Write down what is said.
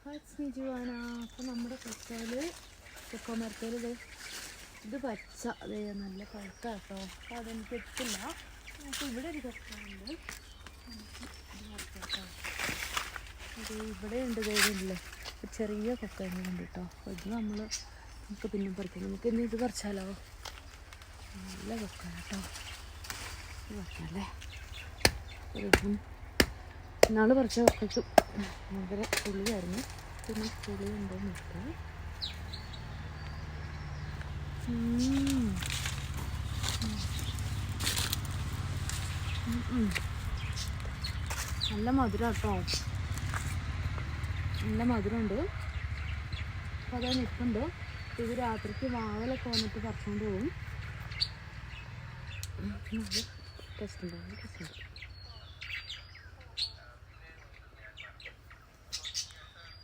അപ്പോൾ നമ്മുടെ കൊക്കോമരത്തേൽ ഇത് പച്ച അതേ നല്ല പഴുത്ത കേട്ടോ. അപ്പോൾ അതെനിക്ക് എത്തില്ല. അപ്പോൾ ഇവിടെ ഒരു കൊക്കയുണ്ട്. ഇത് ഇവിടെ ഉണ്ട് കയ്യിലല്ലേ ചെറിയ കൊക്കയുണ്ട് കേട്ടോ. അപ്പോൾ ഇത് നമുക്ക് പിന്നെ പറിക്കാം. നമുക്ക് ഇനി ഇത് പറിച്ചാലോ? നല്ല കൊക്ക കേട്ടോ. ഇത് പറിക്കാമല്ലേ? ഇന്നാൾ പറിച്ച കൊക്കയ്ക്കും ഭയങ്കര പുളിയായിരുന്നു. പിന്നെ പുളി ഉണ്ടോ നോക്കാം. നല്ല മധുരം കേട്ടോ. നല്ല മധുരമുണ്ട്. അപ്പോൾ അതാ നിൽക്കുന്നുണ്ട്. ഇത് രാത്രിക്ക് വാവലൊക്കെ വന്നിട്ട് പറിച്ചുകൊണ്ട് പോകും. ടെസ്റ്റ് ഉണ്ട്.